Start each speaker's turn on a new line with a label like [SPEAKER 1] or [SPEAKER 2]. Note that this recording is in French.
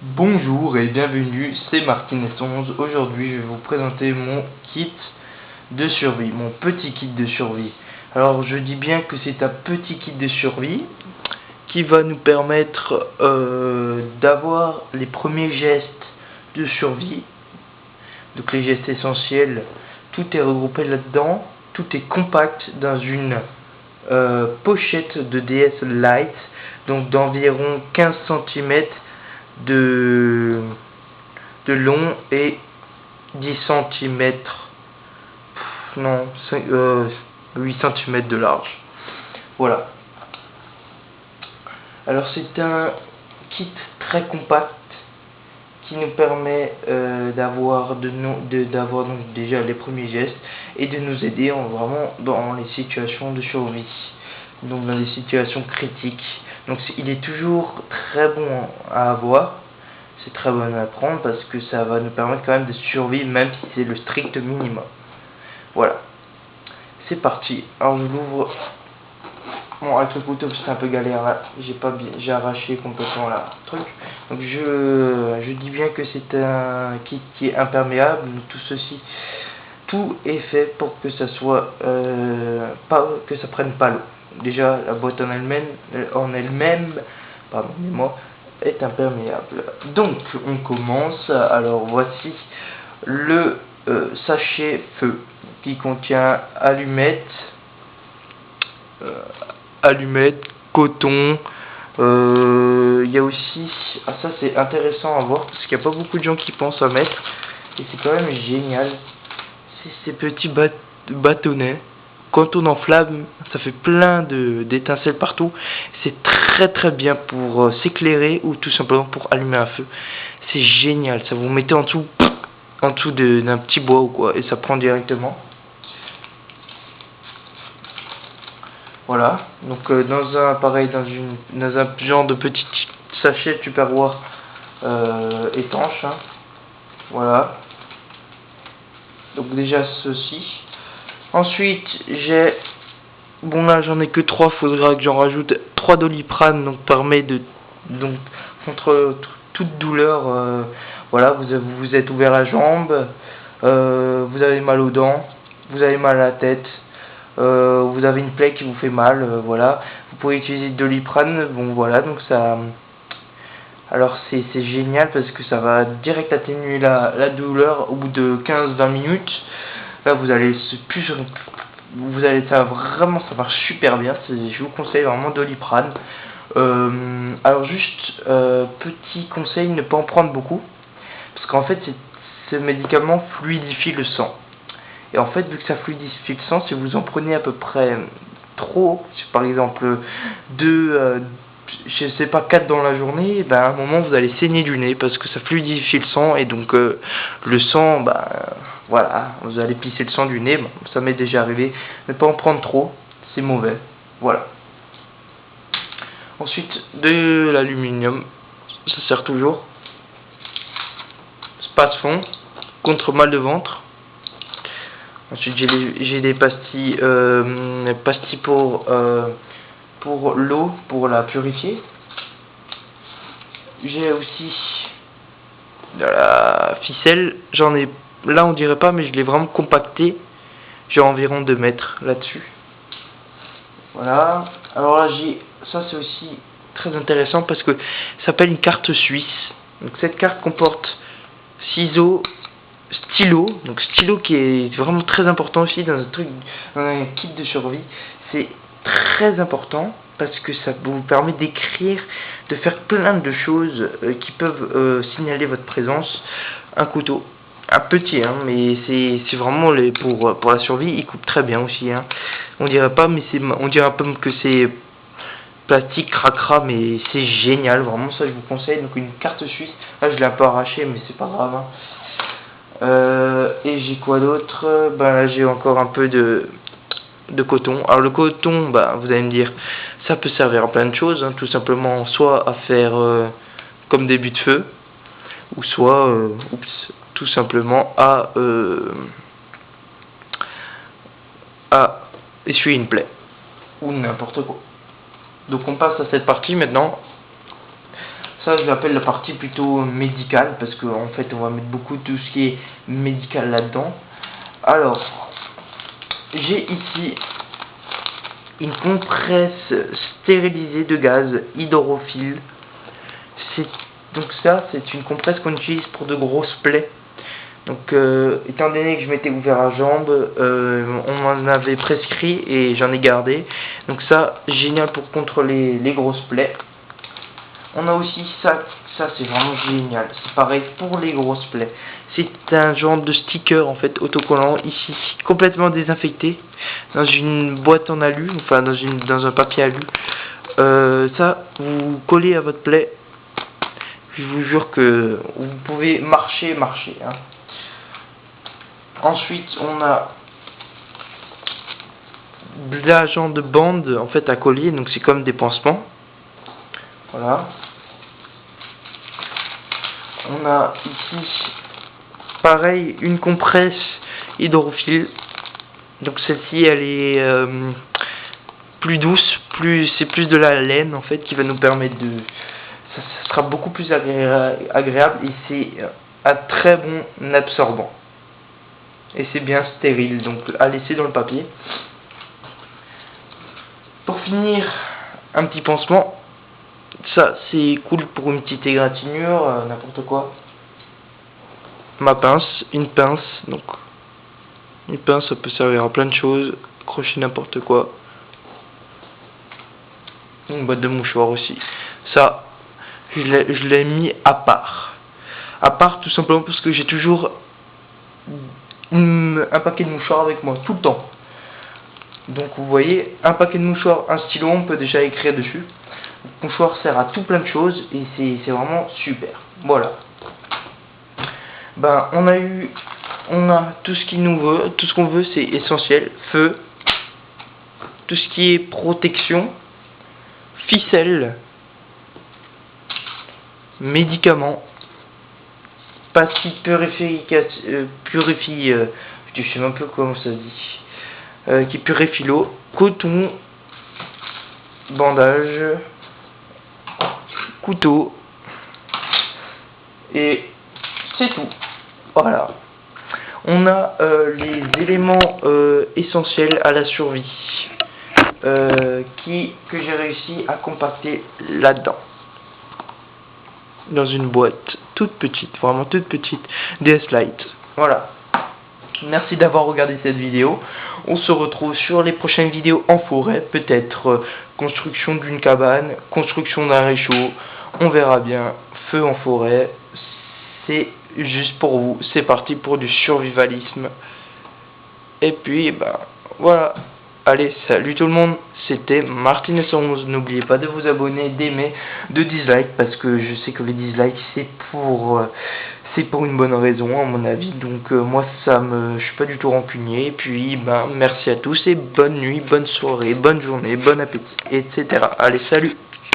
[SPEAKER 1] Bonjour et bienvenue, c'est Martinez11. Aujourd'hui, je vais vous présenter mon kit de survie, mon petit kit de survie. Alors, je dis bien que c'est un petit kit de survie qui va nous permettre d'avoir les premiers gestes de survie. Donc, les gestes essentiels, tout est regroupé là-dedans, tout est compact dans une pochette de DS Lite, donc d'environ 15 cm de long et 10 cm, non, 8 cm de large. Voilà. Alors c'est un kit très compact qui nous permet d'avoir donc déjà les premiers gestes et de nous aider vraiment dans les situations de survie, donc dans les situations critiques. Donc il est toujours très bon à avoir, c'est très bon à prendre parce que ça va nous permettre quand même de survivre même si c'est le strict minimum. Voilà, c'est parti. Alors je l'ouvre. Bon, avec le couteau c'est un peu galère là, j'ai arraché complètement la truc. Donc je dis bien que c'est un kit qui est imperméable. Tout est fait pour que ça soit que ça prenne pas l'eau. Déjà la boîte en elle-même, pardonnez-moi, est imperméable. Donc on commence. Alors voici le sachet feu qui contient allumettes, coton. Il y a aussi, ça c'est intéressant à voir parce qu'il n'y a pas beaucoup de gens qui pensent à mettre et c'est quand même génial. C'est ces petits bâtonnets. Quand on enflamme, ça fait plein d'étincelles partout. C'est très bien pour s'éclairer ou tout simplement pour allumer un feu. C'est génial. Ça vous mettez en dessous d'un petit bois ou quoi et ça prend directement. Voilà, donc dans un genre de petit sachet Tupperware étanche, hein. Voilà. Donc déjà ceci. Ensuite j'ai, bon là j'en ai que 3, faudra que j'en rajoute 3 Doliprane, donc permet donc contre toute douleur. Voilà, vous êtes ouvert la jambe, vous avez mal aux dents, vous avez mal à la tête. Vous avez une plaie qui vous fait mal, voilà, vous pouvez utiliser de Doliprane. Bon voilà, donc ça, alors c'est génial parce que ça va direct atténuer la douleur au bout de 15-20 minutes. Là vous allez ça vraiment, ça marche super bien. Je vous conseille vraiment Doliprane. Alors juste petit conseil, ne pas en prendre beaucoup parce qu'en fait ce médicament fluidifie le sang. Et en fait, vu que ça fluidifie le sang, si vous en prenez à peu près trop, par exemple 4 dans la journée, ben à un moment vous allez saigner du nez parce que ça fluidifie le sang et donc le sang, voilà, vous allez pisser le sang du nez. Bon, ça m'est déjà arrivé. Ne pas en prendre trop, c'est mauvais. Voilà. Ensuite, de l'aluminium, ça sert toujours. Space-fond, contre mal de ventre. Ensuite j'ai des pastilles, pour l'eau, pour la purifier. J'ai aussi de la ficelle, j'en ai, là on dirait pas mais je l'ai vraiment compacté. J'ai environ 2 mètres là-dessus. Voilà, alors là ça c'est aussi très intéressant parce que ça s'appelle une carte suisse. Donc cette carte comporte ciseaux, stylo, donc stylo qui est vraiment très important aussi dans un kit de survie. C'est très important parce que ça vous permet d'écrire, de faire plein de choses qui peuvent signaler votre présence. Un couteau, un petit, hein, mais c'est vraiment pour la survie. Il coupe très bien aussi, hein. On dirait pas, mais on dirait un peu que c'est plastique cracra, mais c'est génial, vraiment ça je vous conseille. Donc une carte suisse, là je l'ai un peu arraché mais c'est pas grave, hein. Et j'ai quoi d'autre? Là j'ai encore un peu de coton. Alors le coton, vous allez me dire, ça peut servir à plein de choses, hein, tout simplement, soit à faire comme début de feu, ou soit tout simplement à essuyer une plaie, ou n'importe quoi. Donc on passe à cette partie maintenant. Ça, je l'appelle la partie plutôt médicale, parce qu'en fait, on va mettre beaucoup de tout ce qui est médical là-dedans. Alors, j'ai ici une compresse stérilisée de gaz hydrophile. Donc ça, c'est une compresse qu'on utilise pour de grosses plaies. Donc, étant donné que je m'étais ouvert à jambe, on m'en avait prescrit et j'en ai gardé. Donc ça, génial pour contrôler les grosses plaies. On a aussi ça c'est vraiment génial. C'est pareil pour les grosses plaies. C'est un genre de sticker en fait autocollant ici, complètement désinfecté, dans une boîte en alu, enfin dans un papier alu. Ça, vous collez à votre plaie. Je vous jure que vous pouvez marcher. Hein. Ensuite, on a de l'agent de bande en fait à coller, donc c'est comme des pansements. Voilà. On a ici, pareil, une compresse hydrophile. Donc celle-ci, elle est plus douce, c'est plus de la laine en fait qui va nous permettre de... Ça sera beaucoup plus agréable et c'est un très bon absorbant. Et c'est bien stérile, donc à laisser dans le papier. Pour finir, un petit pansement. Ça, c'est cool pour une petite égratignure, n'importe quoi. Ma pince, une pince, donc une pince, ça peut servir à plein de choses, accrocher n'importe quoi. Une boîte de mouchoirs aussi. Ça, je l'ai mis à part. À part tout simplement parce que j'ai toujours un paquet de mouchoirs avec moi, tout le temps. Donc vous voyez, un paquet de mouchoirs, un stylo, on peut déjà écrire dessus. Le mouchoir sert à tout plein de choses et c'est vraiment super. Voilà. Ben on a tout ce qu'il nous veut, tout ce qu'on veut, c'est essentiel. Feu, tout ce qui est protection, ficelle, médicaments, pastille je sais même plus comment ça se dit, qui purifie l'eau, coton, bandage, couteau, et c'est tout. Voilà. On a les éléments essentiels à la survie que j'ai réussi à compacter là-dedans. Dans une boîte toute petite, vraiment toute petite, DS Lite. Voilà. Merci d'avoir regardé cette vidéo. On se retrouve sur les prochaines vidéos en forêt. Peut-être construction d'une cabane, construction d'un réchaud. On verra bien. Feu en forêt. C'est juste pour vous. C'est parti pour du survivalisme. Et puis, ben, voilà. Allez, salut tout le monde. C'était Martinez11. N'oubliez pas de vous abonner, d'aimer, de dislike. Parce que je sais que les dislikes, c'est pour une bonne raison à mon avis, donc moi je suis pas du tout rancunier. Et puis ben merci à tous et bonne nuit, bonne soirée, bonne journée, bon appétit, etc. Allez, salut.